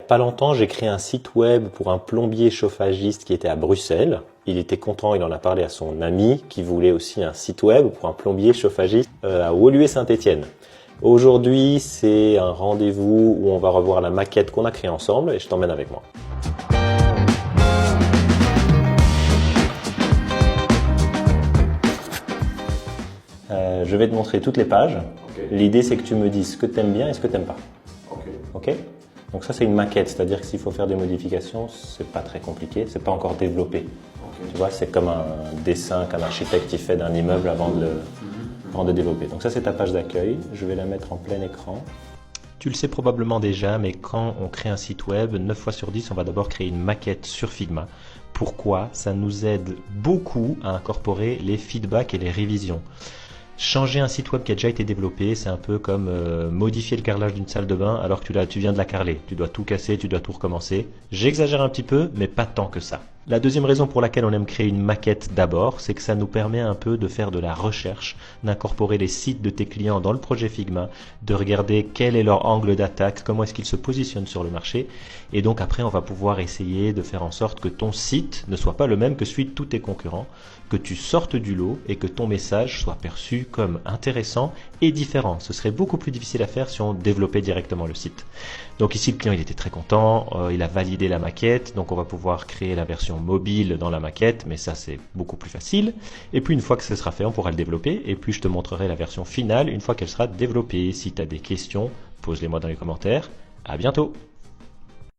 Pas longtemps, j'ai créé un site web pour un plombier chauffagiste qui était à Bruxelles. Il était content, il en a parlé à son ami qui voulait aussi un site web pour un plombier chauffagiste à Woluwe-Saint-Étienne. Aujourd'hui, c'est un rendez-vous où on va revoir la maquette qu'on a créée ensemble et je t'emmène avec moi. Je vais te montrer toutes les pages. Okay. L'idée, c'est que tu me dises ce que tu aimes bien et ce que tu n'aimes pas. Okay. Ok? Donc ça, c'est une maquette, c'est-à-dire que s'il faut faire des modifications, c'est pas très compliqué, c'est pas encore développé. Okay. Tu vois, c'est comme un dessin qu'un architecte il fait d'un immeuble avant de développer. Donc ça, c'est ta page d'accueil. Je vais la mettre en plein écran. Tu le sais probablement déjà, mais quand on crée un site web, 9 fois sur 10, on va d'abord créer une maquette sur Figma. Pourquoi? Ça nous aide beaucoup à incorporer les feedbacks et les révisions. Changer un site web qui a déjà été développé, c'est un peu comme modifier le carrelage d'une salle de bain alors que tu viens de la carreler. Tu dois tout casser, tu dois tout recommencer. J'exagère un petit peu, mais pas tant que ça. La deuxième raison pour laquelle on aime créer une maquette d'abord, c'est que ça nous permet un peu de faire de la recherche, d'incorporer les sites de tes clients dans le projet Figma, de regarder quel est leur angle d'attaque, comment est-ce qu'ils se positionnent sur le marché. Et donc après, on va pouvoir essayer de faire en sorte que ton site ne soit pas le même que celui de tous tes concurrents, que tu sortes du lot et que ton message soit perçu comme intéressant et différent. Ce serait beaucoup plus difficile à faire si on développait directement le site. Donc ici, le client il était très content, il a validé la maquette, donc on va pouvoir créer la version mobile dans la maquette, mais ça c'est beaucoup plus facile. Et puis une fois que ce sera fait, on pourra le développer et puis je te montrerai la version finale une fois qu'elle sera développée. Si tu as des questions, pose-les moi dans les commentaires. À bientôt!